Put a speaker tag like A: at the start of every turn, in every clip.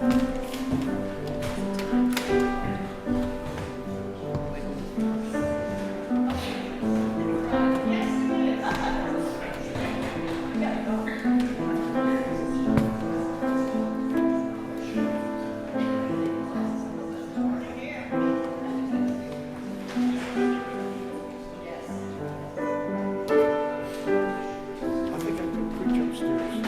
A: I think I could preach upstairs.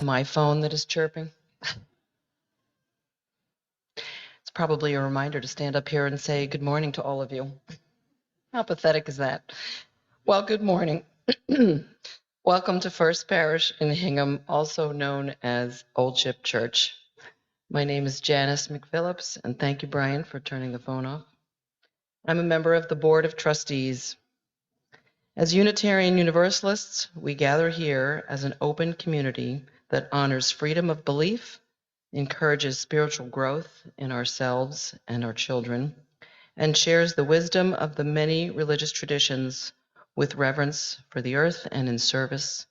B: My phone that is chirping. It's probably a reminder to stand up here and say good morning to all of you. How pathetic is that? Well, good morning. Welcome to First Parish in Hingham, also known as Old Ship Church. My name is Janice McPhillips, and thank you, Brian, for turning the phone off. I'm a member of the Board of Trustees. As Unitarian Universalists, we gather here as an open community that honors freedom of belief, encourages spiritual growth in ourselves and our children, and shares the wisdom of the many religious traditions with reverence for the earth and in service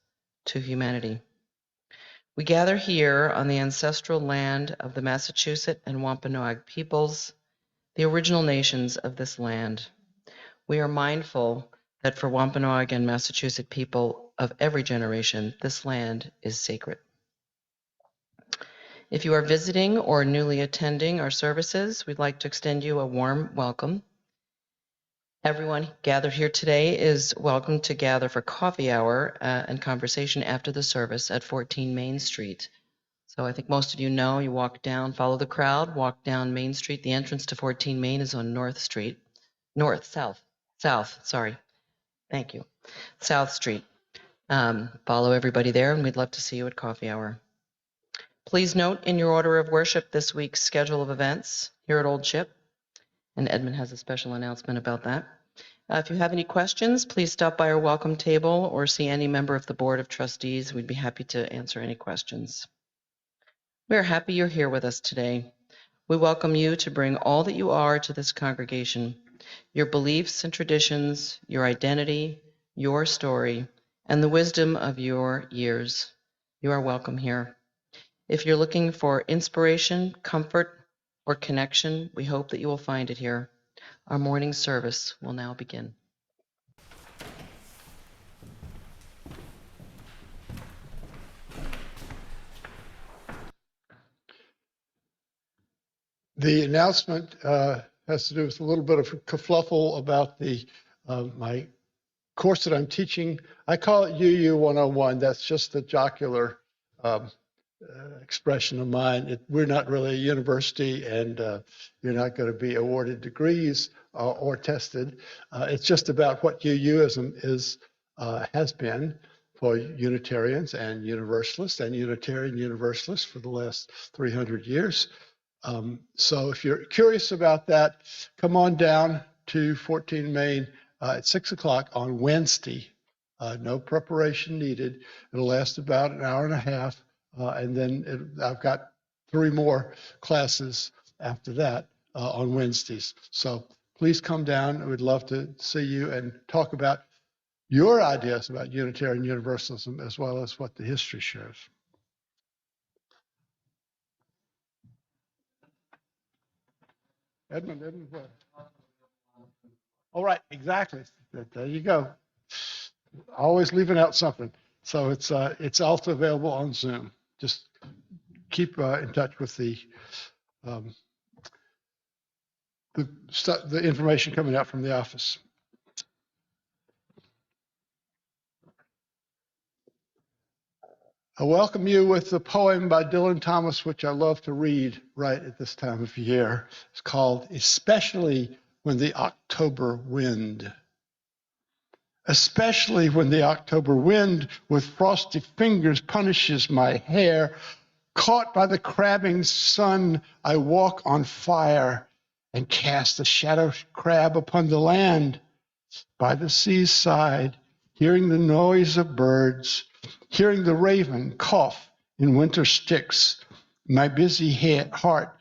B: to humanity. We gather here on the ancestral land of the Massachusetts and Wampanoag peoples, the original nations of this land. We are mindful that for Wampanoag and Massachusetts people of every generation, this land is sacred. If you are visiting or newly attending our services, we'd like to extend you a warm welcome. Everyone gathered here today is welcome to gather for coffee hour and conversation after the service at 14 Main Street. So I think most of you know, you walk down, follow the crowd, walk down Main Street. The entrance to 14 Main is on North Street. South, sorry. Thank you. South Street. Follow everybody there, and we'd love to see you at coffee hour. Please note in your order of worship this week's schedule of events here at Old Ship, and Edmund has a special announcement about that. If you have any questions, please stop by our welcome table or see any member of the Board of Trustees. We'd be happy to answer any questions. We are happy you're here with us today. We welcome you to bring all that you are to this congregation, your beliefs and traditions, your identity, your story, and the wisdom of your years. You are welcome here. If you're looking for inspiration, comfort, or connection, we hope that you will find it here. Our morning service will now begin.
A: The announcement has to do with a little bit of kerfluffle about the my course that I'm teaching. I call it UU 101. That's just the jocular expression of mine. We're not really a university, and you're not going to be awarded degrees or tested. It's just about what UUism has been for Unitarians and Universalists and Unitarian Universalists for the last 300 years. So if you're curious about that, come on down to 14 Main at 6 o'clock on Wednesday. No preparation needed. It'll last about an hour and a half. And then I've got 3 more classes after that on Wednesdays. So please come down. We'd love to see you and talk about your ideas about Unitarian Universalism as well as what the history shows. Edmund, what? All right, exactly. There you go. Always leaving out something. So it's also available on Zoom. Just keep in touch with the information coming out from the office. I welcome you with a poem by Dylan Thomas, which I love to read right at this time of year. It's called Especially When the October Wind. Especially when the October wind with frosty fingers punishes my hair, caught by the crabbing sun, I walk on fire and cast a shadow crab upon the land. By the sea's side, hearing the noise of birds, hearing the raven cough in winter sticks, my busy heart,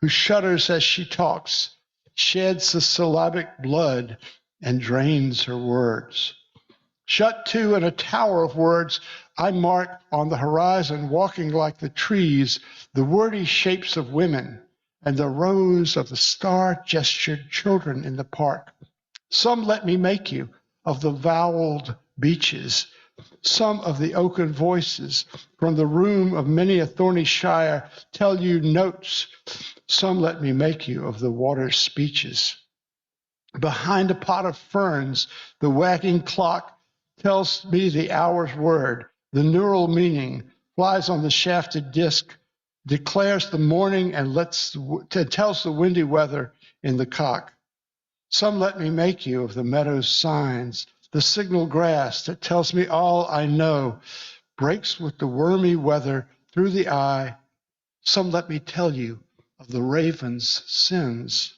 A: who shudders as she talks, sheds the syllabic blood and drains her words. Shut to in a tower of words, I mark on the horizon, walking like the trees, the wordy shapes of women and the rows of the star-gestured children in the park. Some let me make you of the voweled beaches, some of the oaken voices from the room of many a thorny shire tell you notes. Some let me make you of the water's speeches. Behind a pot of ferns, the wagging clock tells me the hour's word. The neural meaning flies on the shafted disc, declares the morning and tells the windy weather in the cock. Some let me make you of the meadow's signs, the signal grass that tells me all I know, breaks with the wormy weather through the eye, Some let me tell you of the raven's sins,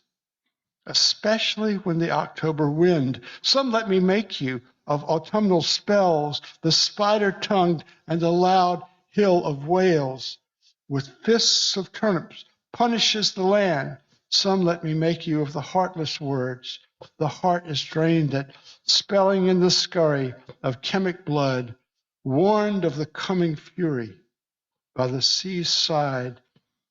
A: especially when the October wind. Some let me make you of autumnal spells, the spider-tongued and the loud hill of Wales. With fists of turnips punishes the land. Some let me make you of the heartless words. The heart is drained at, spelling in the scurry of chemic blood, warned of the coming fury. By the sea's side,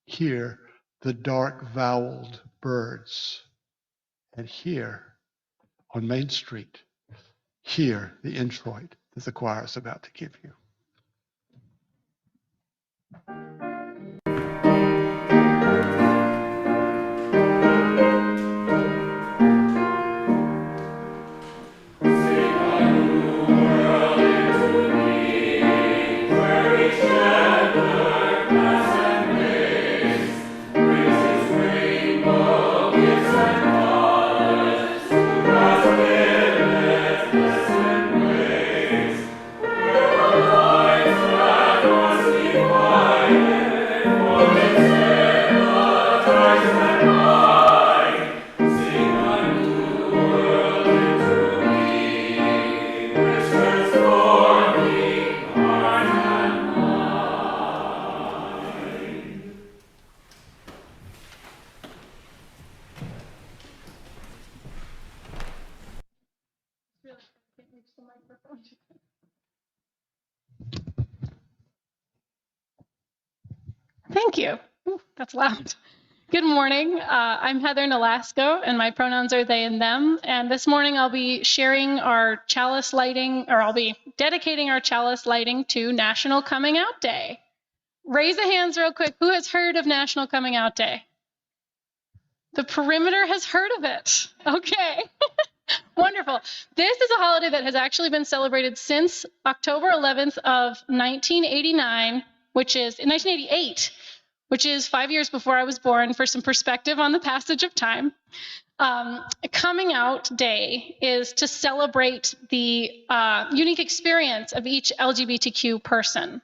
A: hear the dark voweled birds. And here on Main Street, hear the introit that the choir is about to give you.
C: Thank you. Ooh, that's loud. Good morning. I'm Heather Nolasco, and my pronouns are they and them. And this morning I'll be sharing our chalice lighting, or I'll be dedicating our chalice lighting to National Coming Out Day. Raise the hands real quick. Who has heard of National Coming Out Day? The perimeter has heard of it. Okay. Wonderful. This is a holiday that has actually been celebrated since October 11th of 1989, which is in 1988, which is 5 years before I was born, for some perspective on the passage of time. Coming Out Day is to celebrate the unique experience of each LGBTQ person.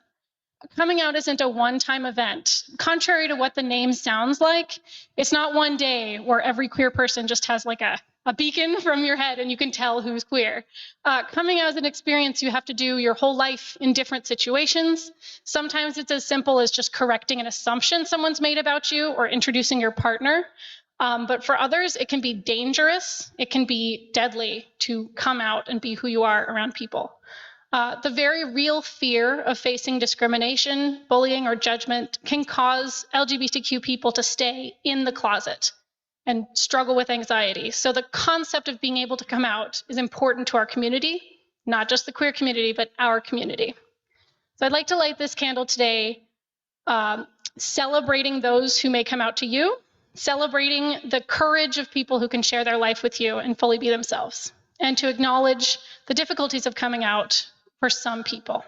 C: Coming out isn't a one-time event. Contrary to what the name sounds like, it's not one day where every queer person just has like a beacon from your head and you can tell who's queer. Coming out is an experience you have to do your whole life in different situations. Sometimes it's as simple as just correcting an assumption someone's made about you or introducing your partner. But for others, it can be dangerous. It can be deadly to come out and be who you are around people. The very real fear of facing discrimination, bullying, or judgment can cause LGBTQ people to stay in the closet and struggle with anxiety. So the concept of being able to come out is important to our community, not just the queer community, but our community. So I'd like to light this candle today, celebrating those who may come out to you, celebrating the courage of people who can share their life with you and fully be themselves, and to acknowledge the difficulties of coming out for some people.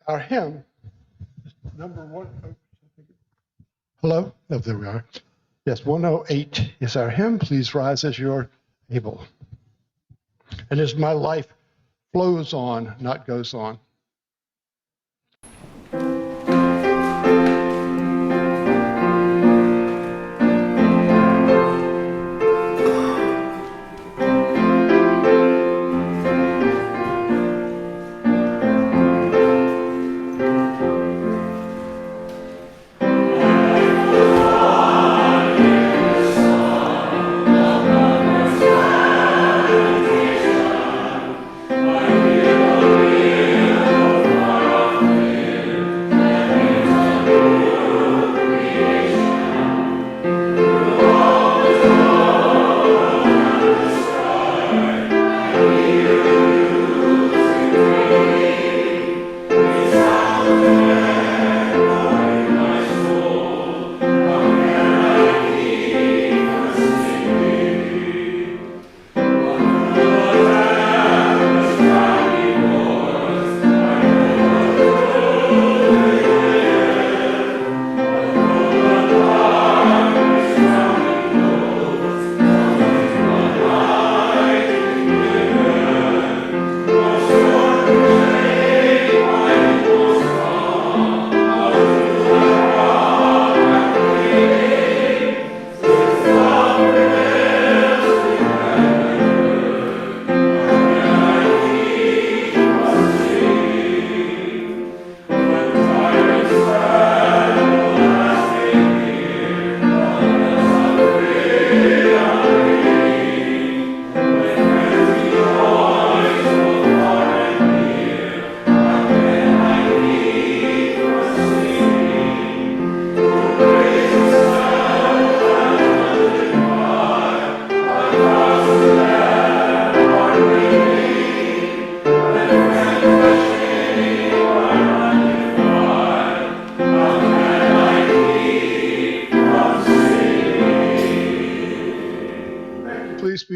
A: Our hymn, number one. Hello? Oh, there we are. Yes, 108 is our hymn. Please rise as you're able. And as my life flows on, not goes on.
D: I will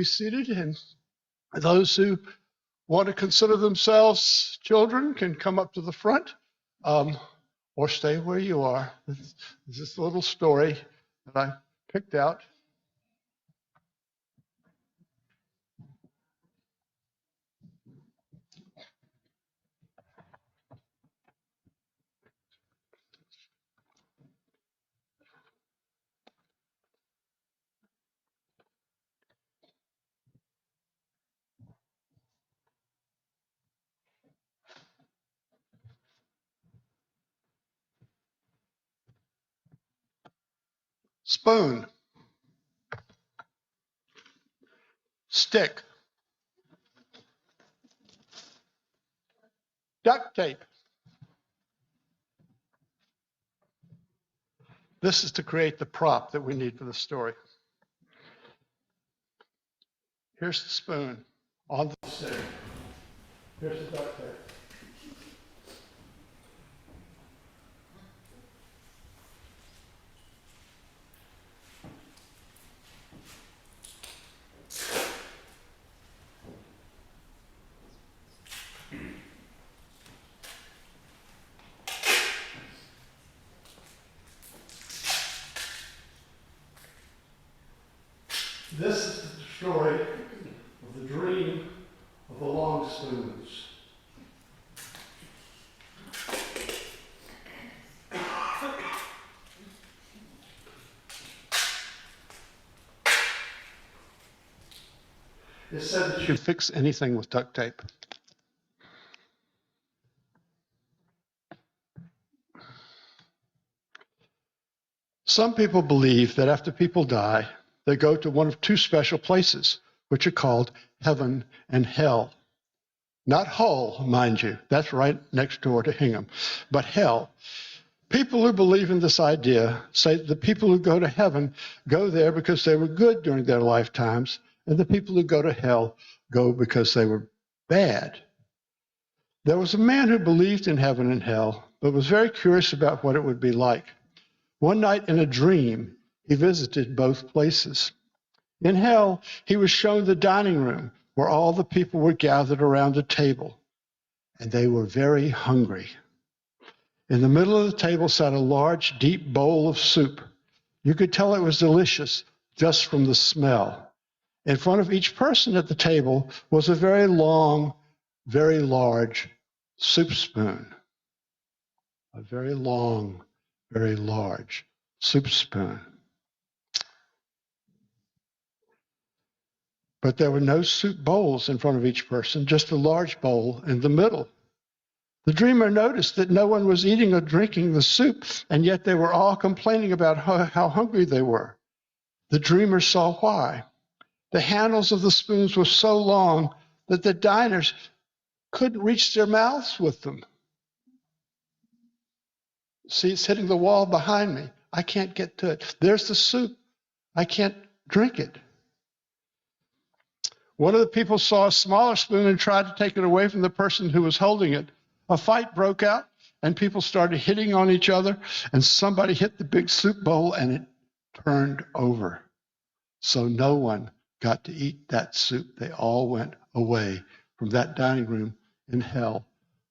A: seated, and those who want to consider themselves children can come up to the front, or stay where you are. This is a little story that I picked out. Spoon, stick, duct tape. This is to create the prop that we need for the story. Here's the spoon on the stick. Here's the duct tape. This is the story of the dream of the long spoons. It said that you could fix anything with duct tape. Some people believe that after people die, they go to one of two special places, which are called heaven and hell. Not Hull, mind you. That's right next door to Hingham. But hell. People who believe in this idea say the people who go to heaven go there because they were good during their lifetimes, and the people who go to hell go because they were bad. There was a man who believed in heaven and hell, but was very curious about what it would be like. One night in a dream, he visited both places. In hell, he was shown the dining room where all the people were gathered around a table, and they were very hungry. In the middle of the table sat a large, deep bowl of soup. You could tell it was delicious just from the smell. In front of each person at the table was a very long, very large soup spoon. A very long, very large soup spoon. But there were no soup bowls in front of each person, just a large bowl in the middle. The dreamer noticed that no one was eating or drinking the soup, and yet they were all complaining about how hungry they were. The dreamer saw why. The handles of the spoons were so long that the diners couldn't reach their mouths with them. See, it's hitting the wall behind me. I can't get to it. There's the soup. I can't drink it. One of the people saw a smaller spoon and tried to take it away from the person who was holding it. A fight broke out, and people started hitting on each other, and somebody hit the big soup bowl, and it turned over. So no one got to eat that soup. They all went away from that dining room in hell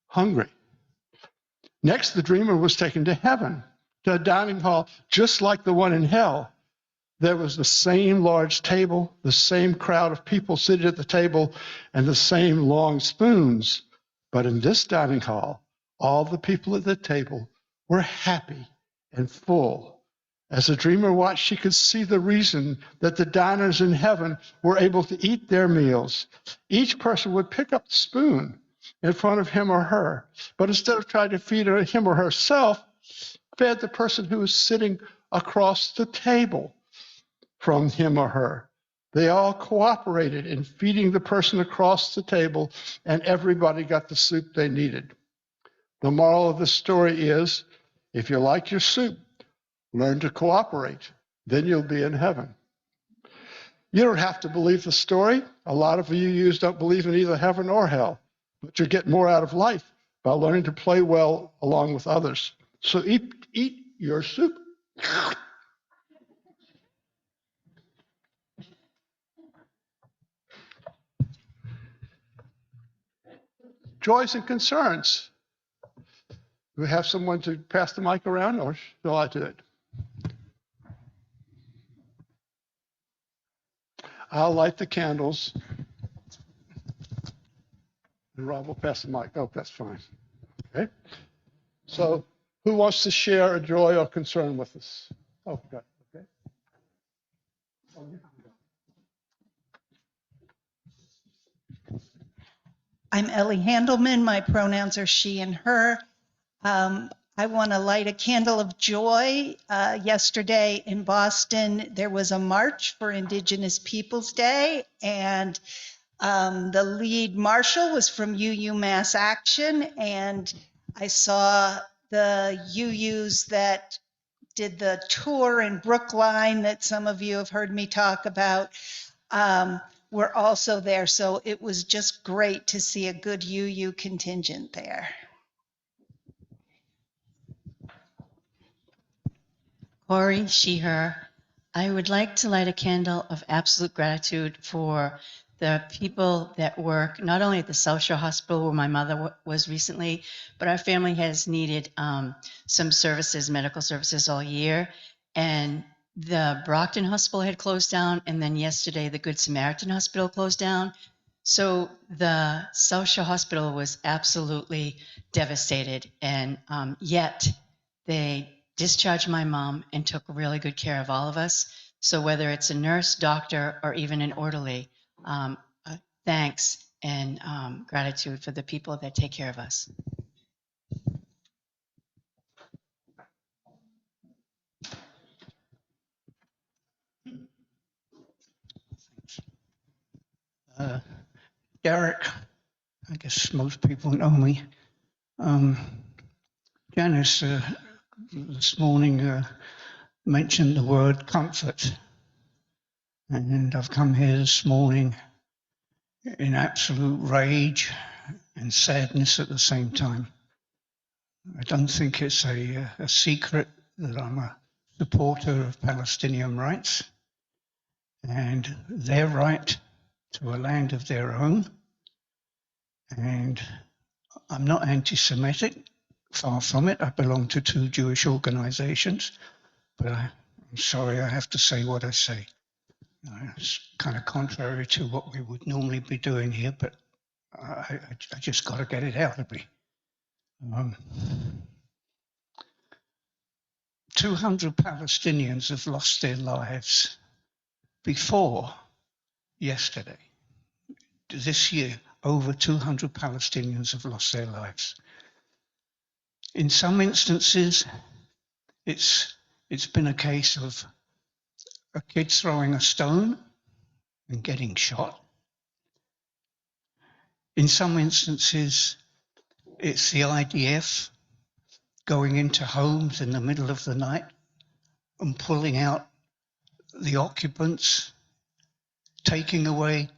A: hungry. Next, the dreamer was taken to heaven, to a dining hall just like the one in hell. There was the same large table, the same crowd of people seated at the table, and the same long spoons. But in this dining hall, all the people at the table were happy and full. As the dreamer watched, she could see the reason that the diners in heaven were able to eat their meals. Each person would pick up the spoon in front of him or her, but instead of trying to feed him or herself, fed the person who was sitting across the table from him or her. They all cooperated in feeding the person across the table, and everybody got the soup they needed. The moral of the story is, if you like your soup, learn to cooperate. Then you'll be in heaven. You don't have to believe the story. A lot of you don't believe in either heaven or hell, but you get more out of life by learning to play well along with others. So eat your soup. Joys and concerns. Do we have someone to pass the mic around, or shall I do it? I'll light the candles. And Rob will pass the mic. Oh, that's fine. Okay. So who wants to share a joy or concern with us? Oh, good. Okay.
D: I'm Ellie Handelman. My pronouns are she and her. I want to light a candle of joy. Yesterday in Boston, there was a march for Indigenous Peoples Day, and the lead marshal was from UU Mass Action, and I saw the UUs that did the tour in Brookline that some of you have heard me talk about. Were also there, so it was just great to see a good UU contingent there.
E: Corey, she, her. I would like to light a candle of absolute gratitude for the people that work not only at the South Shore Hospital where my mother was recently, but our family has needed some services, medical services all year. And the Brockton Hospital had closed down, and then yesterday the Good Samaritan Hospital closed down. So the South Shore Hospital was absolutely devastated, and yet they discharged my mom and took really good care of all of us. So whether it's a nurse, doctor, or even an orderly, thanks and gratitude for the people that take care of us.
F: Derek, I guess most people know me. Janice this morning mentioned the word comfort. And I've come here this morning in absolute rage and sadness at the same time. I don't think it's a secret that I'm a supporter of Palestinian rights and their right to a land of their own. And I'm not anti-Semitic, far from it. I belong to 2 Jewish organizations, but I'm sorry I have to say what I say. It's kind of contrary to what we would normally be doing here, but I just got to get it out of me. 200 Palestinians have lost their lives before yesterday. This year, over 200 Palestinians have lost their lives. In some instances, it's been a case of a kid throwing a stone and getting shot. In some instances, it's the IDF going into homes in the middle of the night and pulling out the occupants, taking away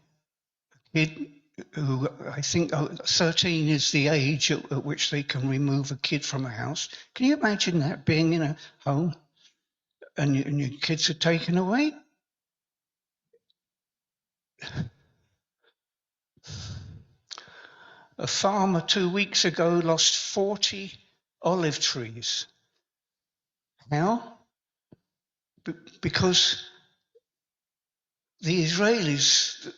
F: a kid who I think 13 is the age at which they can remove a kid from a house. Can you imagine that, being in a home and your kids are taken away? A farmer 2 weeks ago lost 40 olive trees. How? Because the Israelis,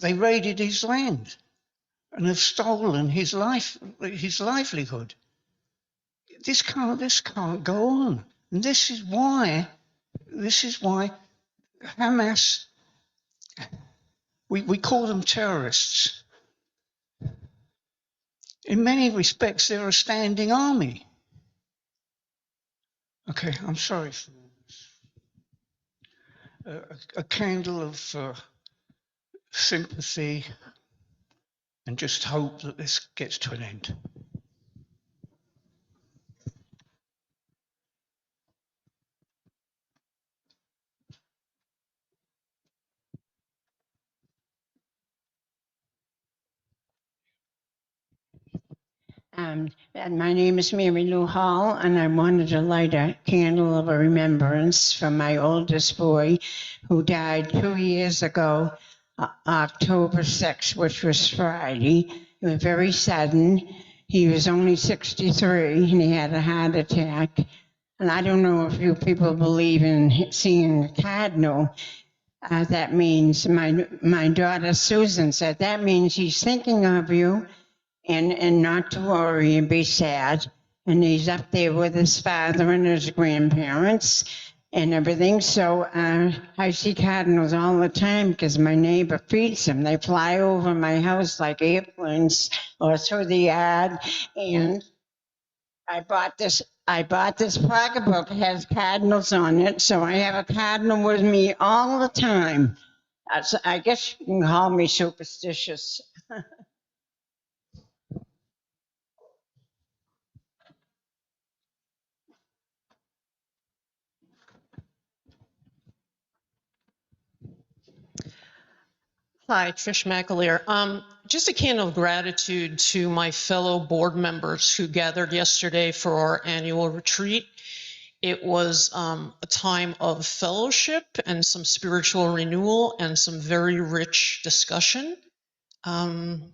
F: they raided his land and have stolen his livelihood. This can't go on. And this is why Hamas, we call them terrorists. In many respects, they're a standing army. Okay, I'm sorry for this. A candle of sympathy and just hope that this gets to an end.
G: And my name is Mary Lou Hall, and I wanted to light a candle of a remembrance for my oldest boy who died 2 years ago, October 6th, which was Friday. It was very sudden. He was only 63 and he had a heart attack. And I don't know if you people believe in seeing a cardinal. That means my daughter Susan said that means he's thinking of you and not to worry and be sad. And he's up there with his father and his grandparents and everything. So I see cardinals all the time because my neighbor feeds them. They fly over my house like airplanes or through the yard. And I bought this pocketbook. It has cardinals on it. So I have a cardinal with me all the time. So I guess you can call me superstitious.
H: Hi, Trish McAleer. Just a candle of gratitude to my fellow board members who gathered yesterday for our annual retreat. It was a time of fellowship and some spiritual renewal and some very rich discussion. And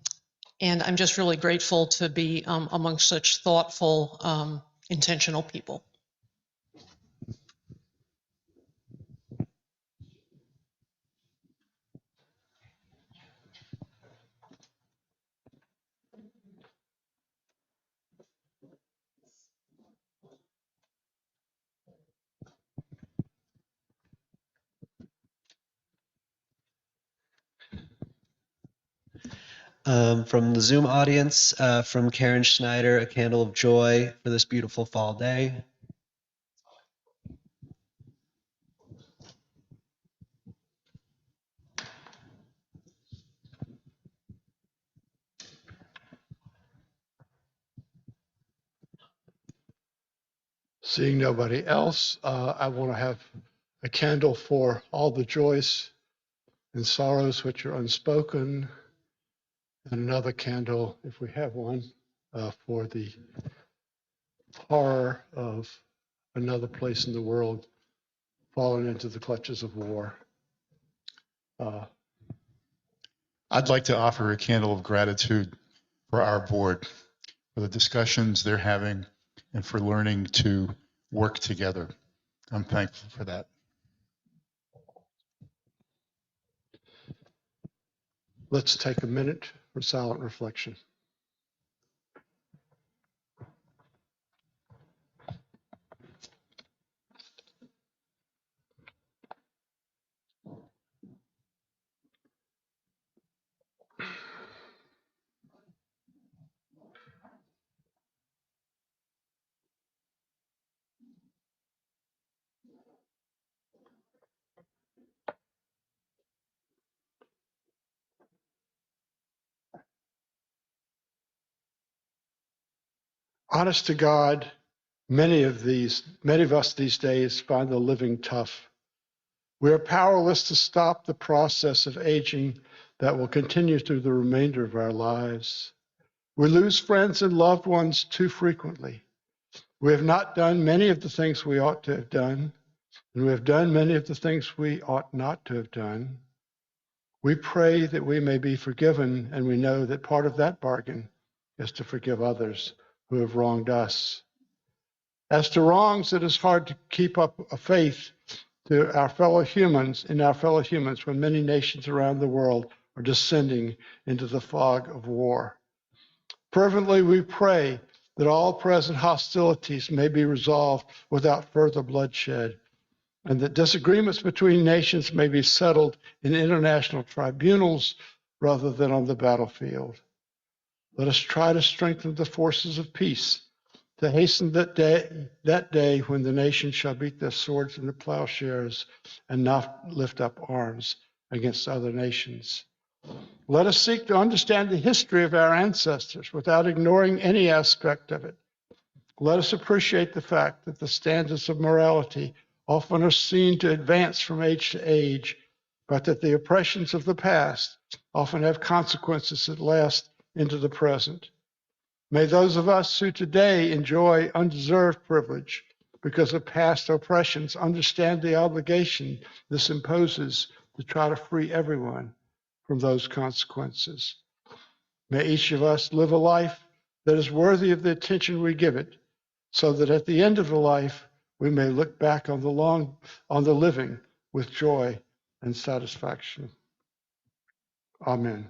H: I'm just really grateful to be among such thoughtful, intentional people.
I: From the Zoom audience, from Karen Schneider, a candle of joy for this beautiful fall day.
A: Seeing nobody else, I want to have a candle for all the joys and sorrows which are unspoken, and another candle, if we have one, for the horror of another place in the world fallen into the clutches of war.
J: I'd like to offer a candle of gratitude for our board, for the discussions they're having, and for learning to work together. I'm thankful for that.
A: Let's take a minute for silent reflection. Honest to God, many of us these days find the living tough. We are powerless to stop the process of aging that will continue through the remainder of our lives. We lose friends and loved ones too frequently. We have not done many of the things we ought to have done, and we have done many of the things we ought not to have done. We pray that we may be forgiven, and we know that part of that bargain is to forgive others who have wronged us. As to wrongs, it is hard to keep up a faith to our fellow humans, when many nations around the world are descending into the fog of war. Fervently, we pray that all present hostilities may be resolved without further bloodshed, and that disagreements between nations may be settled in international tribunals rather than on the battlefield. Let us try to strengthen the forces of peace, to hasten that day when the nations shall beat their swords into plowshares and not lift up arms against other nations. Let us seek to understand the history of our ancestors without ignoring any aspect of it. Let us appreciate the fact that the standards of morality often are seen to advance from age to age, but that the oppressions of the past often have consequences that last into the present. May those of us who today enjoy undeserved privilege because of past oppressions understand the obligation this imposes to try to free everyone from those consequences. May each of us live a life that is worthy of the attention we give it, so that at the end of the life, we may look back on the living with joy and satisfaction. Amen.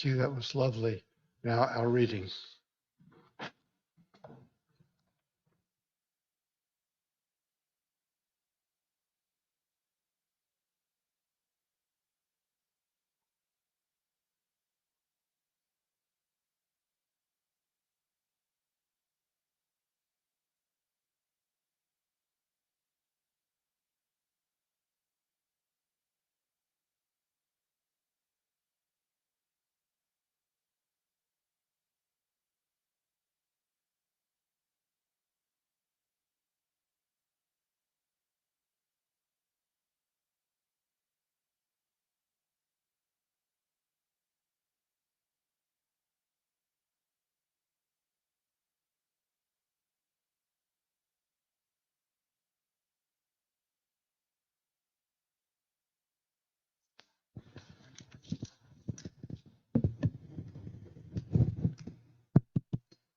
A: Thank you. That was lovely. Now our reading.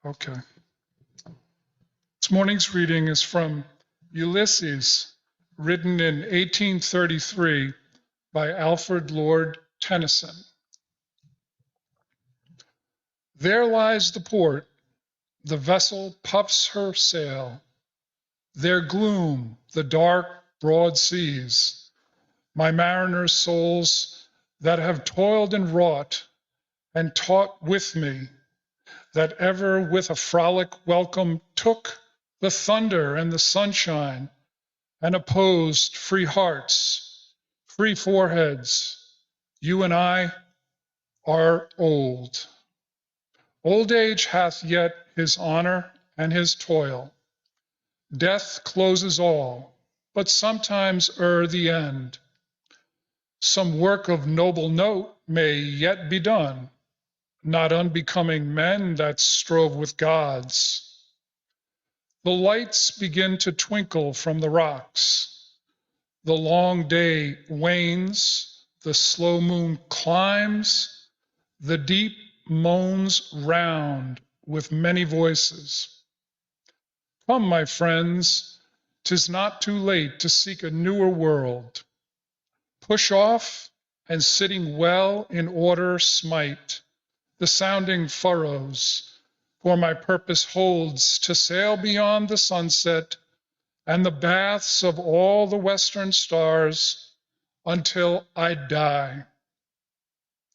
K: Okay. This morning's reading is from Ulysses, written in 1833 by Alfred Lord Tennyson. There lies the port, the vessel puffs her sail. There gloom the dark, broad seas. My mariners' souls that have toiled and wrought and taught with me, that ever with a frolic welcome took the thunder and the sunshine and opposed free hearts, free foreheads. You and I are old. Old age hath yet his honor and his toil. Death closes all, but sometimes the end. Some work of noble note may yet be done, not unbecoming men that strove with gods. The lights begin to twinkle from the rocks. The long day wanes, the slow moon climbs, the deep moans round with many voices. Come, my friends, 'tis not too late to seek a newer world. Push off and sitting well in order smite the sounding furrows, for my purpose holds to sail beyond the sunset and the baths of all the western stars until I die.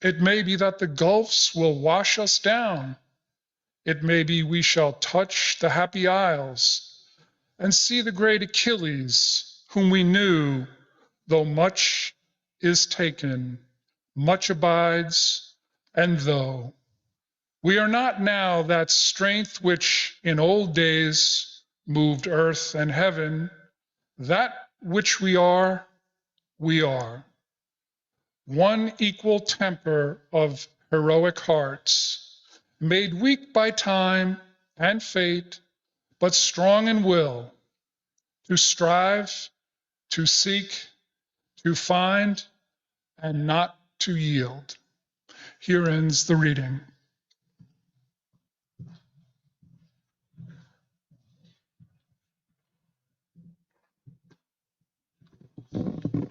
K: It may be that the gulfs will wash us down. It may be we shall touch the happy isles and see the great Achilles, whom we knew, though much is taken, much abides, and though we are not now that strength which in old days moved earth and heaven, that which we are, we are. One equal temper of heroic hearts, made weak by time and fate, but strong in will, to strive, to seek, to find, and not to yield. Here ends the reading.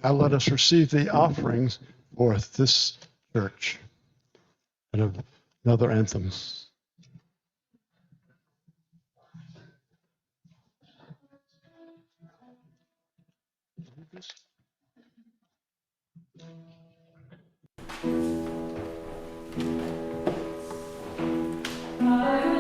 A: Now let us receive the offerings for this church. And another anthem.
L: I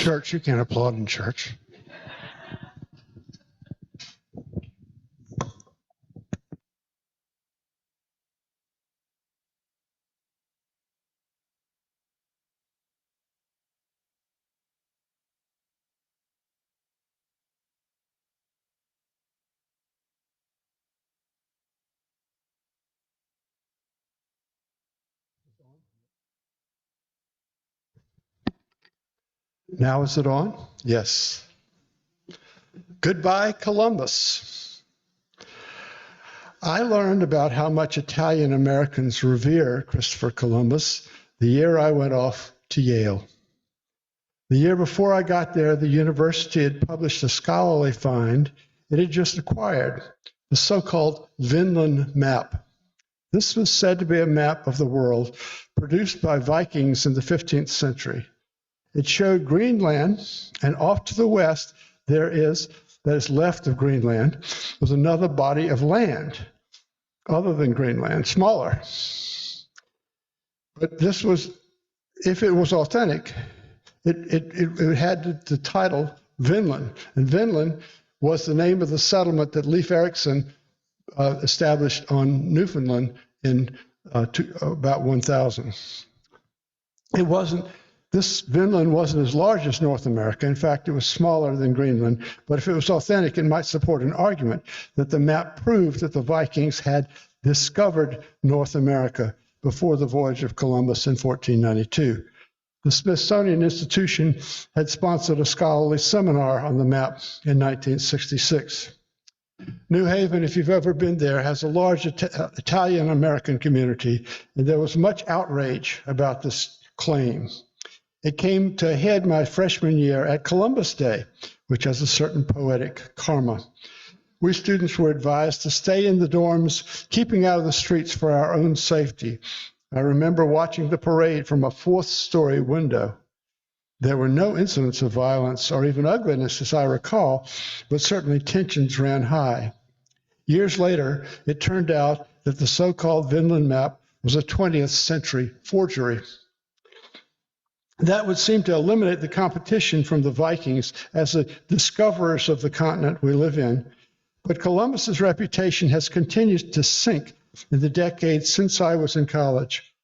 A: church. You can't applaud in church. Now is it on? Yes. Goodbye, Columbus. I learned about how much Italian Americans revere Christopher Columbus the year I went off to Yale. The year before I got there, the university had published a scholarly find it had just acquired, the so-called Vinland map. This was said to be a map of the world produced by Vikings in the 15th century. It showed Greenland, and off to the west, that is left of Greenland, was another body of land other than Greenland, smaller. But this was, if it was authentic, it had the title Vinland. And Vinland was the name of the settlement that Leif Erikson established on Newfoundland in about 1000. This Vinland wasn't as large as North America. In fact, it was smaller than Greenland. But if it was authentic, it might support an argument that the map proved that the Vikings had discovered North America before the voyage of Columbus in 1492. The Smithsonian Institution had sponsored a scholarly seminar on the map in 1966. New Haven, if you've ever been there, has a large Italian-American community, and there was much outrage about this claim. It came to a head my freshman year at Columbus Day, which has a certain poetic karma. We students were advised to stay in the dorms, keeping out of the streets for our own safety. I remember watching the parade from a fourth-story window. There were no incidents of violence or even ugliness, as I recall, but certainly tensions ran high. Years later, it turned out that the so-called Vinland map was a 20th century forgery. That would seem to eliminate the competition from the Vikings as the discoverers of the continent we live in. But Columbus's reputation has continued to sink in the decades since I was in college.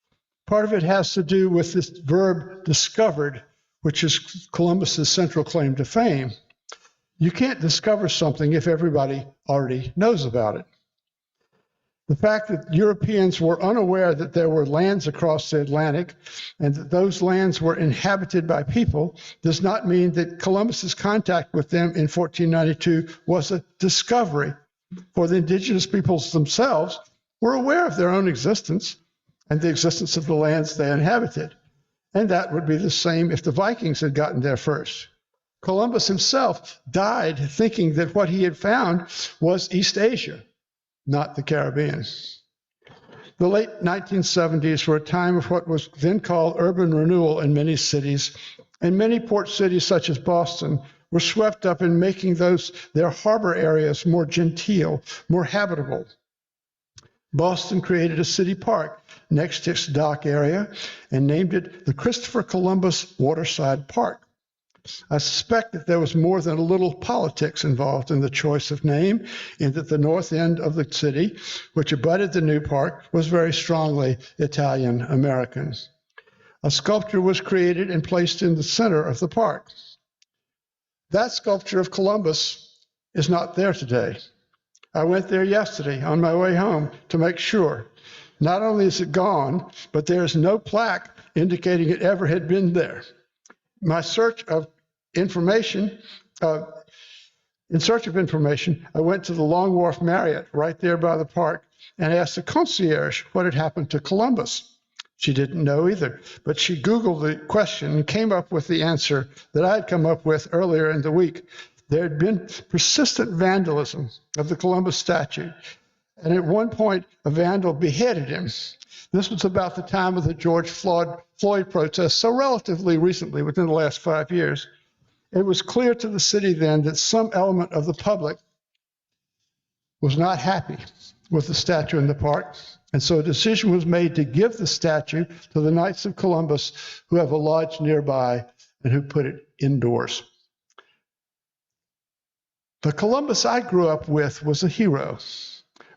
A: Part of it has to do with this verb discovered, which is Columbus's central claim to fame. You can't discover something if everybody already knows about it. The fact that Europeans were unaware that there were lands across the Atlantic and that those lands were inhabited by people does not mean that Columbus's contact with them in 1492 was a discovery, for the indigenous peoples themselves were aware of their own existence and the existence of the lands they inhabited. And that would be the same if the Vikings had gotten there first. Columbus himself died thinking that what he had found was East Asia, not the Caribbean. The late 1970s were a time of what was then called urban renewal in many cities, and many port cities such as Boston were swept up in making their harbor areas more genteel, more habitable. Boston created a city park next to its dock area and named it the Christopher Columbus Waterside Park. I suspect that there was more than a little politics involved in the choice of name, and that the north end of the city, which abutted the new park, was very strongly Italian American. A sculpture was created and placed in the center of the park. That sculpture of Columbus is not there today. I went there yesterday on my way home to make sure. Not only is it gone, but there is no plaque indicating it ever had been there. In search of information, I went to the Long Wharf Marriott right there by the park and asked the concierge what had happened to Columbus. She didn't know either, but she Googled the question and came up with the answer that I had come up with earlier in the week. There had been persistent vandalism of the Columbus statue, and at one point a vandal beheaded him. This was about the time of the George Floyd protests, so relatively recently, within the last 5 years. It was clear to the city then that some element of the public was not happy with the statue in the park, and so a decision was made to give the statue to the Knights of Columbus, who have a lodge nearby and who put it indoors. The Columbus I grew up with was a hero.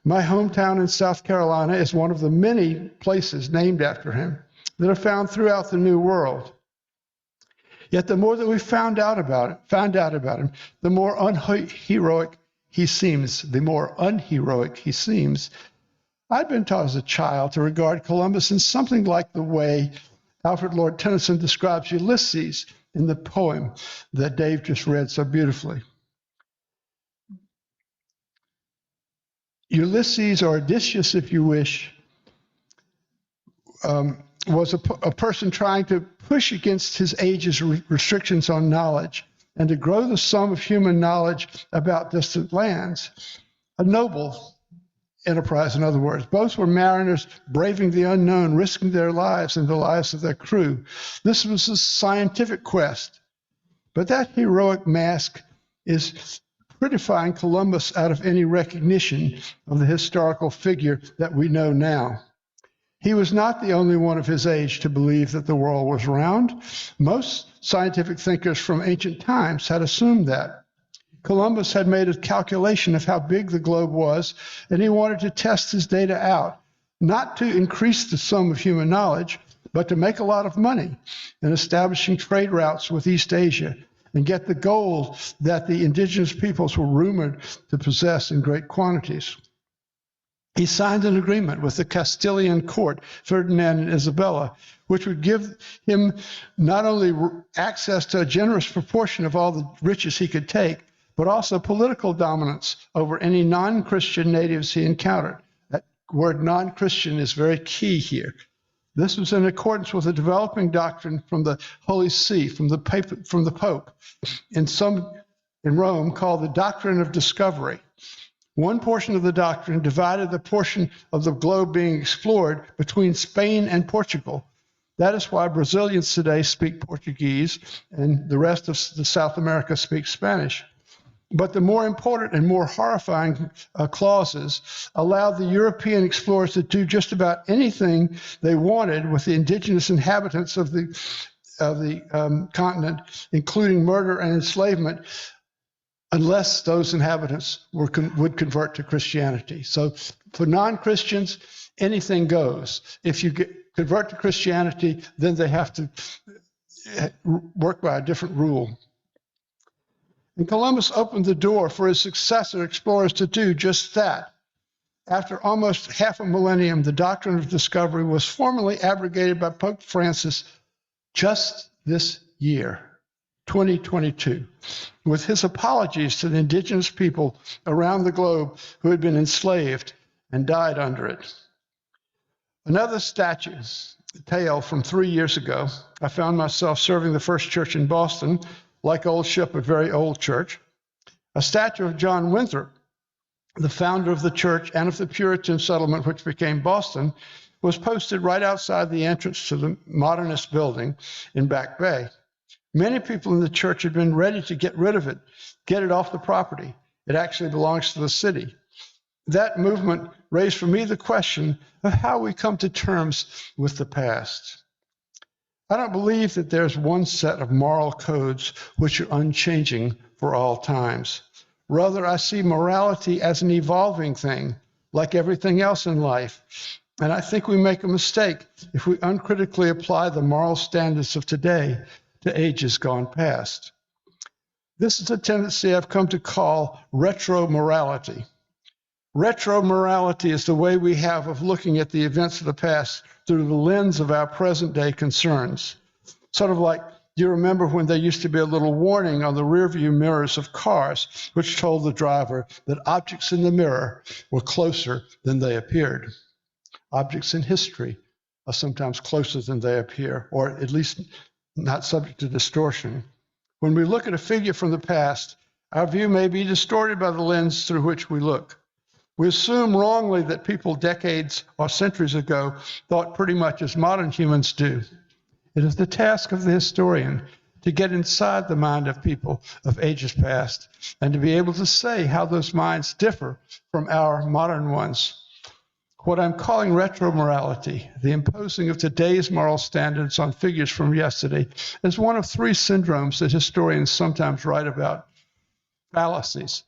A: My hometown in South Carolina is one of the many places named after him that are found throughout the New World. Yet the more that we found out about him, the more unheroic he seems, I'd been taught as a child to regard Columbus in something like the way Alfred Lord Tennyson describes Ulysses in the poem that Dave just read so beautifully. Ulysses, or Odysseus, if you wish, was a person trying to push against his age's restrictions on knowledge and to grow the sum of human knowledge about distant lands. A noble enterprise, in other words. Both were mariners braving the unknown, risking their lives and the lives of their crew. This was a scientific quest. But that heroic mask is prettifying Columbus out of any recognition of the historical figure that we know now. He was not the only one of his age to believe that the world was round. Most scientific thinkers from ancient times had assumed that. Columbus had made a calculation of how big the globe was, and he wanted to test his data out, not to increase the sum of human knowledge, but to make a lot of money in establishing trade routes with East Asia and get the gold that the indigenous peoples were rumored to possess in great quantities. He signed an agreement with the Castilian court, Ferdinand and Isabella, which would give him not only access to a generous proportion of all the riches he could take, but also political dominance over any non-Christian natives he encountered. That word non-Christian is very key here. This was in accordance with a developing doctrine from the Holy See, from the Pope, in Rome, called the doctrine of discovery. One portion of the doctrine divided the portion of the globe being explored between Spain and Portugal. That is why Brazilians today speak Portuguese and the rest of South America speaks Spanish. But the more important and more horrifying clauses allowed the European explorers to do just about anything they wanted with the indigenous inhabitants of the continent, including murder and enslavement, unless those inhabitants would convert to Christianity. So for non-Christians, anything goes. If you convert to Christianity, then they have to work by a different rule. And Columbus opened the door for his successor explorers to do just that. After almost half a millennium, the doctrine of discovery was formally abrogated by Pope Francis just this year, 2022, with his apologies to the indigenous people around the globe who had been enslaved and died under it. Another tale from 3 years ago, I found myself serving the First Church in Boston, like Old Ship, a very old church. A statue of John Winthrop, the founder of the church and of the Puritan settlement which became Boston, was posted right outside the entrance to the modernist building in Back Bay. Many people in the church had been ready to get rid of it, get it off the property. It actually belongs to the city. That movement raised for me the question of how we come to terms with the past. I don't believe that there's one set of moral codes which are unchanging for all times. Rather, I see morality as an evolving thing, like everything else in life. And I think we make a mistake if we uncritically apply the moral standards of today to ages gone past. This is a tendency I've come to call retro-morality. Retro-morality is the way we have of looking at the events of the past through the lens of our present-day concerns. Sort of like, do you remember when there used to be a little warning on the rearview mirrors of cars which told the driver that objects in the mirror were closer than they appeared? Objects in history are sometimes closer than they appear, or at least not subject to distortion. When we look at a figure from the past, our view may be distorted by the lens through which we look. We assume wrongly that people decades or centuries ago thought pretty much as modern humans do. It is the task of the historian to get inside the mind of people of ages past and to be able to say how those minds differ from our modern ones. What I'm calling retro-morality, the imposing of today's moral standards on figures from yesterday, is one of three syndromes that historians sometimes write about: fallacies.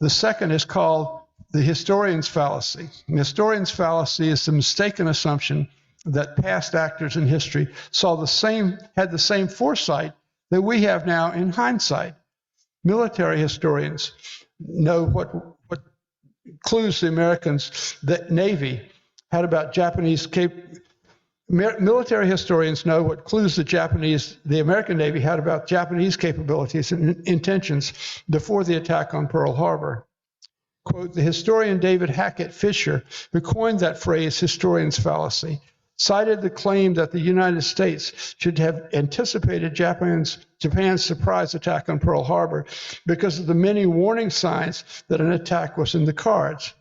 A: The second is called the historian's fallacy. The historian's fallacy is the mistaken assumption that past actors in history had the same foresight that we have now in hindsight. Military historians know what clues the Navy had about military historians know what clues the American Navy had about Japanese capabilities and intentions before the attack on Pearl Harbor. Quote, the historian David Hackett Fisher, who coined that phrase, historian's fallacy, cited the claim that the United States should have anticipated Japan's surprise attack on Pearl Harbor because of the many warning signs that an attack was in the cards.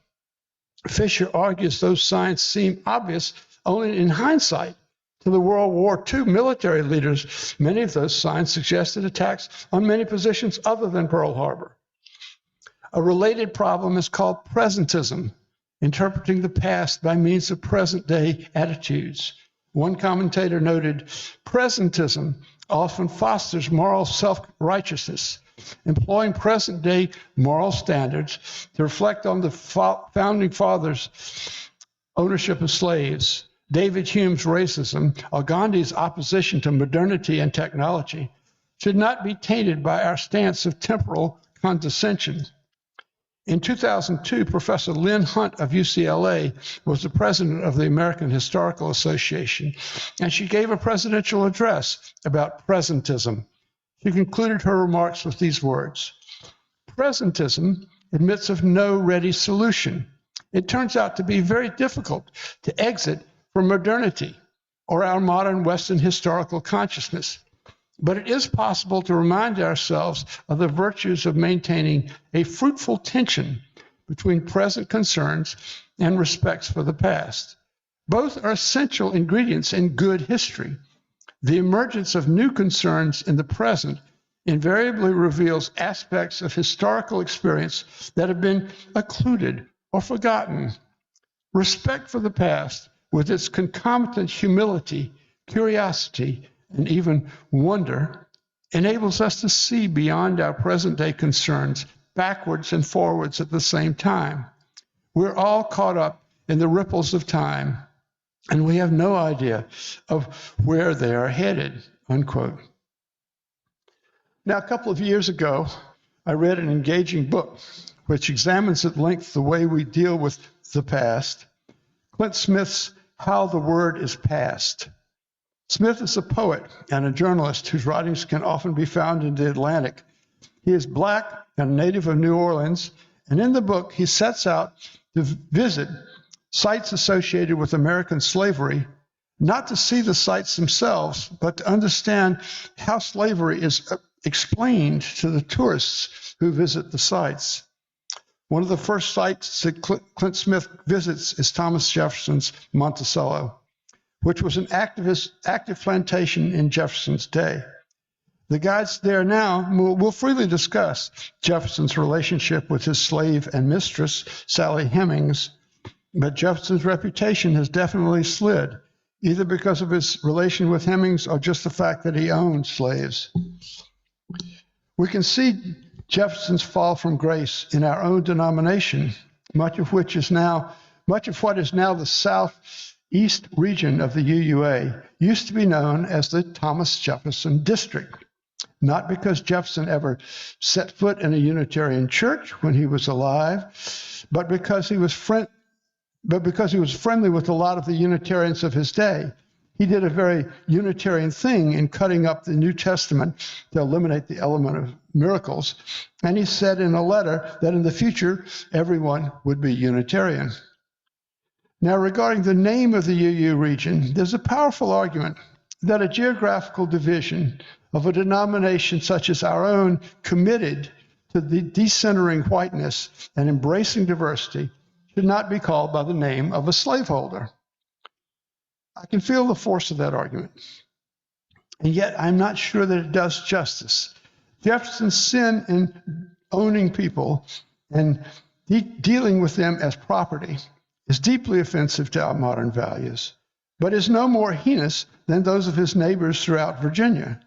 A: Fisher argues those signs seem obvious only in hindsight. To the World War II military leaders, many of those signs suggested attacks on many positions other than Pearl Harbor. A related problem is called presentism, interpreting the past by means of present-day attitudes. One commentator noted, presentism often fosters moral self-righteousness, employing present-day moral standards to reflect on the founding fathers' ownership of slaves, David Hume's racism, or Gandhi's opposition to modernity and technology, should not be tainted by our stance of temporal condescension. In 2002, Professor Lynn Hunt of UCLA was the president of the American Historical Association, and she gave a presidential address about presentism. She concluded her remarks with these words: presentism admits of no ready solution. It turns out to be very difficult to exit from modernity or our modern Western historical consciousness. But it is possible to remind ourselves of the virtues of maintaining a fruitful tension between present concerns and respects for the past. Both are essential ingredients in good history. The emergence of new concerns in the present invariably reveals aspects of historical experience that have been occluded or forgotten. Respect for the past, with its concomitant humility, curiosity, and even wonder, enables us to see beyond our present-day concerns, backwards and forwards at the same time. We're all caught up in the ripples of time, and we have no idea of where they are headed, unquote. Now, a couple of years ago, I read an engaging book which examines at length the way we deal with the past, Clint Smith's How the Word is Passed. Smith is a poet and a journalist whose writings can often be found in The Atlantic. He is Black and a native of New Orleans, and in the book he sets out to visit sites associated with American slavery, not to see the sites themselves, but to understand how slavery is explained to the tourists who visit the sites. One of the first sites that Clint Smith visits is Thomas Jefferson's Monticello, which was an active plantation in Jefferson's day. The guides there now will freely discuss Jefferson's relationship with his slave and mistress, Sally Hemings, but Jefferson's reputation has definitely slid, either because of his relation with Hemings or just the fact that he owned slaves. We can see Jefferson's fall from grace in our own denomination, much of what is now the Southeast region of the UUA used to be known as the Thomas Jefferson District, not because Jefferson ever set foot in a Unitarian church when he was alive, but because he was friendly with a lot of the Unitarians of his day. He did a very Unitarian thing in cutting up the New Testament to eliminate the element of miracles, and he said in a letter that in the future everyone would be Unitarian. Now, regarding the name of the UU region, there's a powerful argument that a geographical division of a denomination such as our own, committed to the decentering whiteness and embracing diversity, should not be called by the name of a slaveholder. I can feel the force of that argument, and yet I'm not sure that it does justice. Jefferson's sin in owning people and dealing with them as property is deeply offensive to our modern values, but is no more heinous than those of his neighbors throughout Virginia.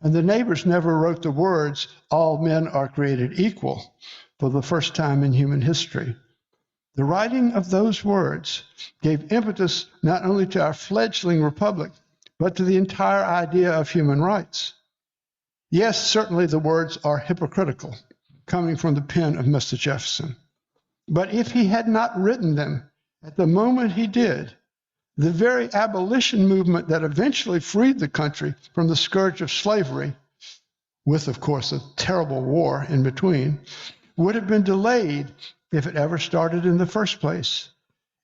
A: And the neighbors never wrote the words, "All men are created equal," for the first time in human history. The writing of those words gave impetus not only to our fledgling republic, but to the entire idea of human rights. Yes, certainly the words are hypocritical, coming from the pen of Mr. Jefferson. But if he had not written them at the moment he did, the very abolition movement that eventually freed the country from the scourge of slavery, with, of course, a terrible war in between, would have been delayed if it ever started in the first place.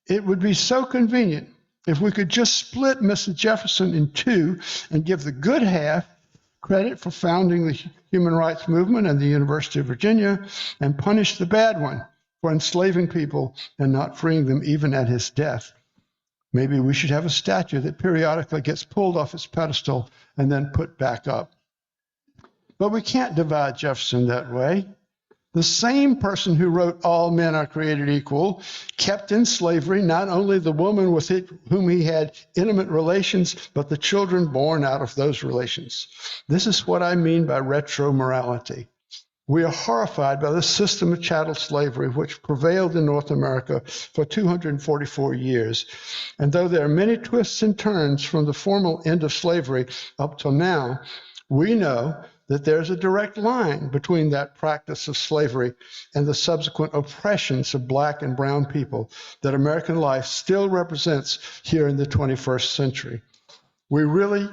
A: It would be so convenient if we could just split Mr. Jefferson in two and give the good half credit for founding the human rights movement and the University of Virginia, and punish the bad one for enslaving people and not freeing them even at his death. Maybe we should have a statue that periodically gets pulled off its pedestal and then put back up. But we can't divide Jefferson that way. The same person who wrote "All men are created equal" kept in slavery not only the woman with whom he had intimate relations, but the children born out of those relations. This is what I mean by retro-morality. We are horrified by the system of chattel slavery which prevailed in North America for 244 years. And though there are many twists and turns from the formal end of slavery up till now, we know that there's a direct line between that practice of slavery and the subsequent oppressions of Black and brown people that American life still represents here in the 21st century. We really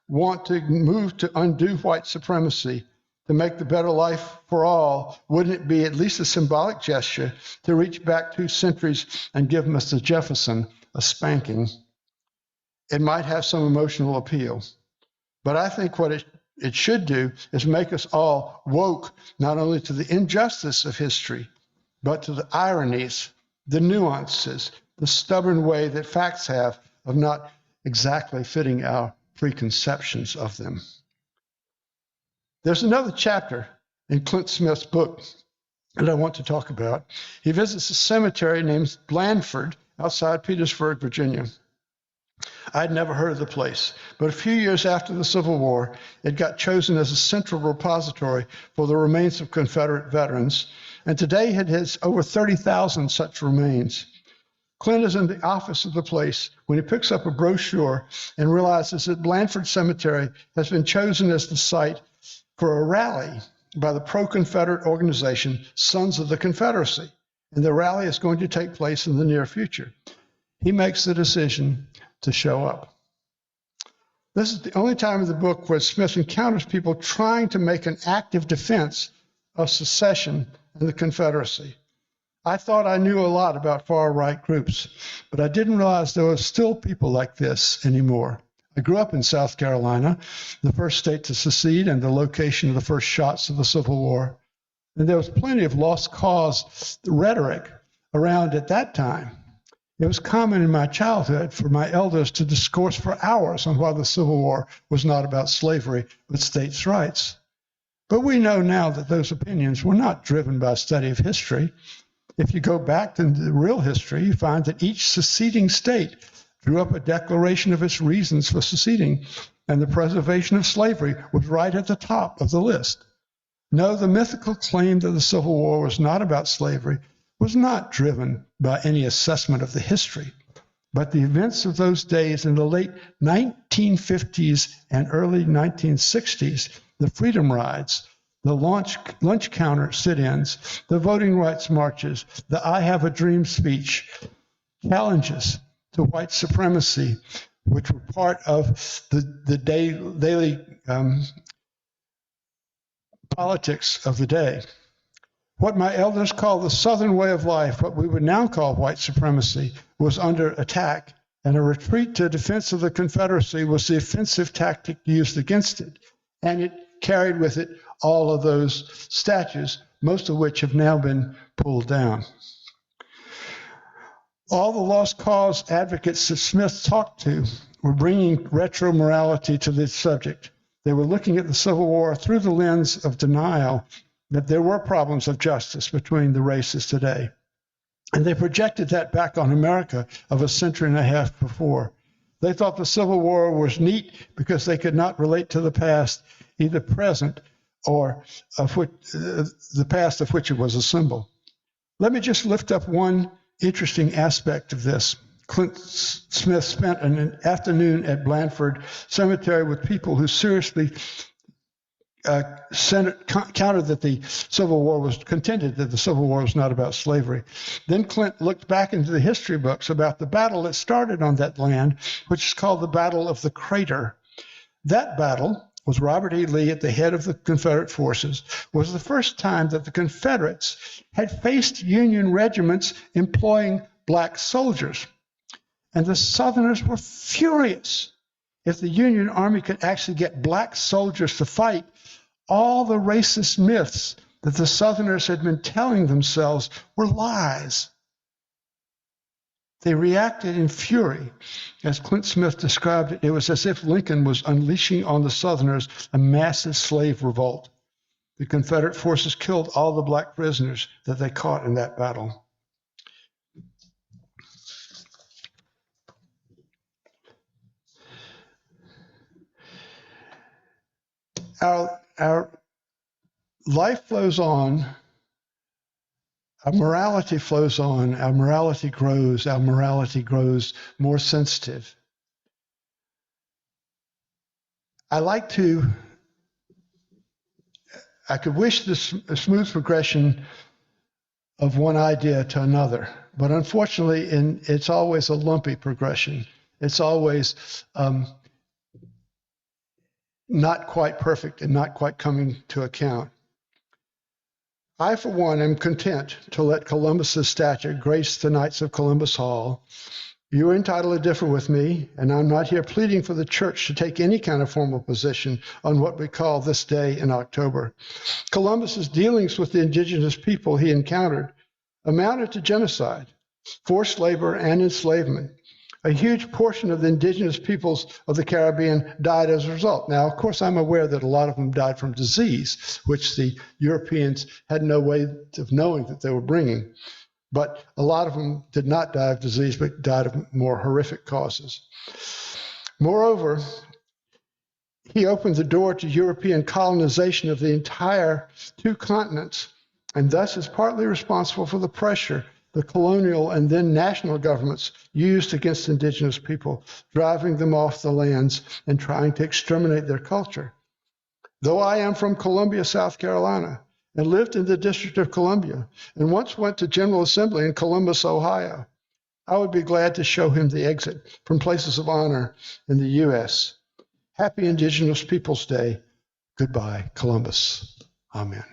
A: want to move to undo white supremacy, to make the better life for all. Wouldn't it be at least a symbolic gesture to reach back 2 centuries and give Mr. Jefferson a spanking? It might have some emotional appeal, but I think what it should do is make us all woke, not only to the injustice of history, but to the ironies, the nuances, the stubborn way that facts have of not exactly fitting our preconceptions of them. There's another chapter in Clint Smith's book that I want to talk about. He visits a cemetery named Blandford outside Petersburg, Virginia. I'd never heard of the place, but a few years after the Civil War, it got chosen as a central repository for the remains of Confederate veterans, and today it has over 30,000 such remains. Clint is in the office of the place when he picks up a brochure and realizes that Blandford Cemetery has been chosen as the site for a rally by the pro-Confederate organization Sons of the Confederacy, and the rally is going to take place in the near future. He makes the decision to show up. This is the only time in the book where Smith encounters people trying to make an active defense of secession and the Confederacy. I thought I knew a lot about far-right groups, but I didn't realize there were still people like this anymore. I grew up in South Carolina, the first state to secede and the location of the first shots of the Civil War. And there was plenty of lost cause rhetoric around at that time. It was common in my childhood for my elders to discourse for hours on why the Civil War was not about slavery, but states' rights. But we know now that those opinions were not driven by a study of history. If you go back to the real history, you find that each seceding state drew up a declaration of its reasons for seceding, and the preservation of slavery was right at the top of the list. No, the mythical claim that the Civil War was not about slavery was not driven by any assessment of the history, but the events of those days in the late 1950s and early 1960s, the freedom rides, the lunch counter sit-ins, the voting rights marches, the I Have a Dream speech, challenges to white supremacy, which were part of the daily politics of the day. What my elders called the Southern way of life, what we would now call white supremacy, was under attack, and a retreat to defense of the Confederacy was the offensive tactic used against it. And it carried with it all of those statues, most of which have now been pulled down. All the lost cause advocates that Smith talked to were bringing retro-morality to this subject. They were looking at the Civil War through the lens of denial that there were problems of justice between the races today. And they projected that back on America of a century and a half before. They thought the Civil War was neat because they could not relate to the past, either present or of which, the past of which it was a symbol. Let me just lift up one interesting aspect of this. Clint Smith spent an afternoon at Blandford Cemetery with people who seriously countered that the Civil War was contended that the Civil War was not about slavery. Then Clint looked back into the history books about the battle that started on that land, which is called the Battle of the Crater. That battle was Robert E. Lee at the head of the Confederate forces, was the first time that the Confederates had faced Union regiments employing black soldiers. And the Southerners were furious. If the Union Army could actually get black soldiers to fight, all the racist myths that the Southerners had been telling themselves were lies. They reacted in fury. As Clint Smith described it, it was as if Lincoln was unleashing on the Southerners a massive slave revolt. The Confederate forces killed all the black prisoners that they caught in that battle. Our life flows on, our morality flows on, our morality grows more sensitive. I could wish this a smooth progression of one idea to another, but unfortunately it's always a lumpy progression. It's always not quite perfect and not quite coming to account. I, for one, am content to let Columbus's statue grace the Knights of Columbus Hall. You are entitled to differ with me, and I'm not here pleading for the church to take any kind of formal position on what we call this day in October. Columbus's dealings with the indigenous people he encountered amounted to genocide, forced labor, and enslavement. A huge portion of the indigenous peoples of the Caribbean died as a result. Now, of course, I'm aware that a lot of them died from disease, which the Europeans had no way of knowing that they were bringing. But a lot of them did not die of disease, but died of more horrific causes. Moreover, he opened the door to European colonization of the entire two continents, and thus is partly responsible for the pressure the colonial and then national governments used against indigenous people, driving them off the lands and trying to exterminate their culture. Though I am from Columbia, South Carolina, and lived in the District of Columbia, and once went to General Assembly in Columbus, Ohio, I would be glad to show him the exit from places of honor in the U.S. Happy Indigenous Peoples Day. Goodbye, Columbus. Amen.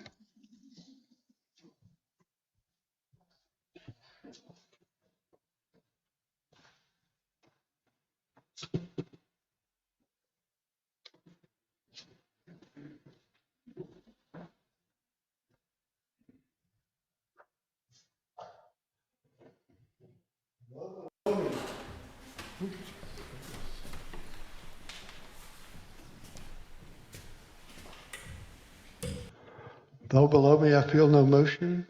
A: Though below me I feel no motion,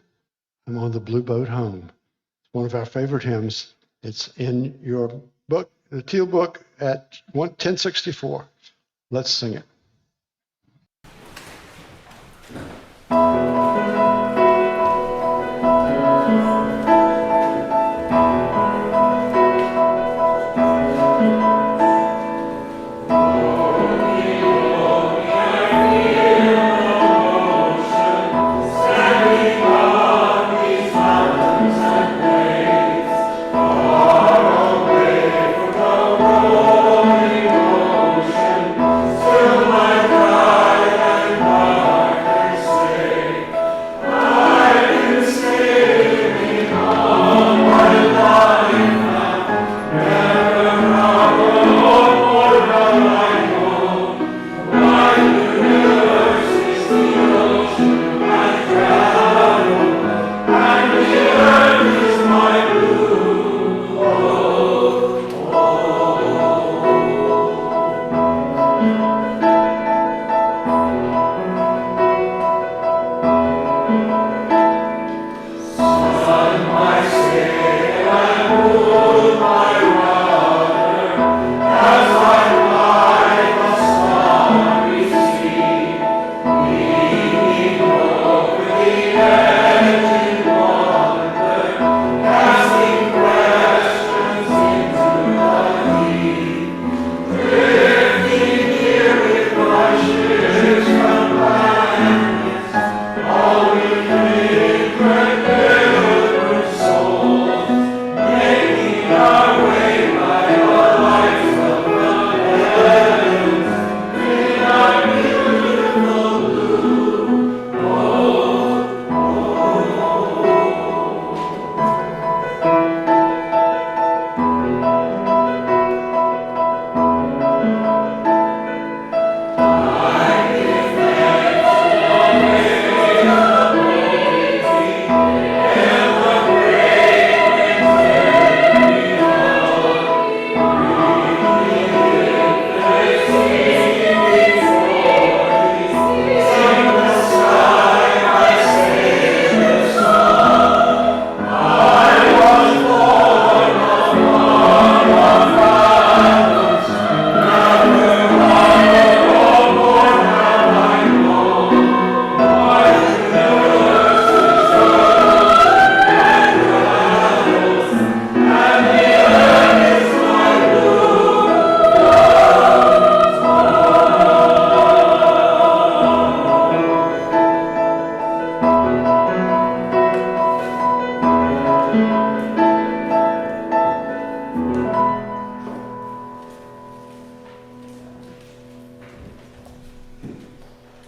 A: I'm on the blue boat home. It's one of our favorite hymns. It's in your book, the Teal book at 1064. Let's sing it.
L: Still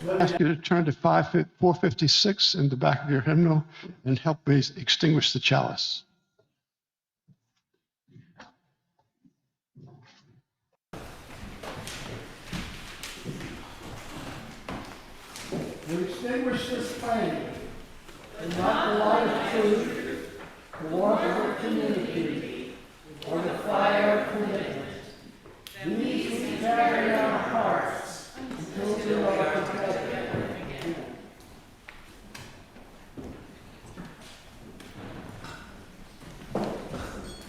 A: I ask you to turn to 456 in the back of your hymnal and help me extinguish the chalice.
L: We extinguish this flame, and not the light of truth, the warmth of community, or the fire of commitment. These we carry in our hearts until we are together.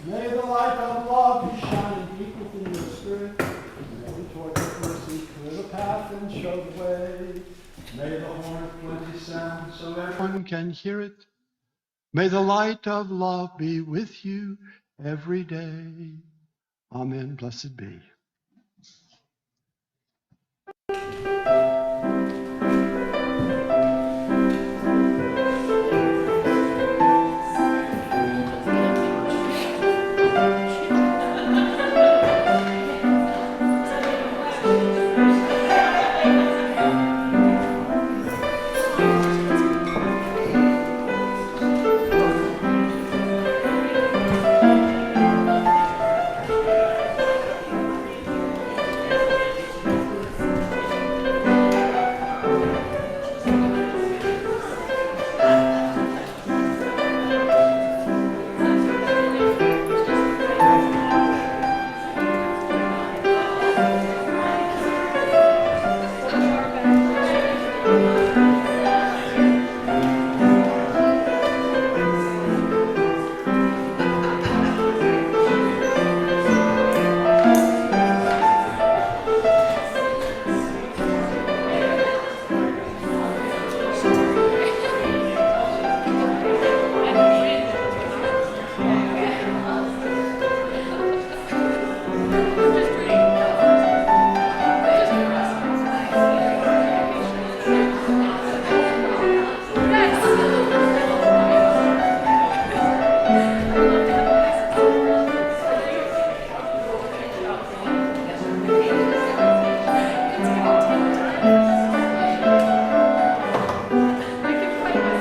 L: May the light of love be shining deep within your spirit, and toward your mercy clear the path and show the way. May the horn of plenty sound so
A: Everyone can hear it. May the light of love be with you every day. Amen. Blessed be.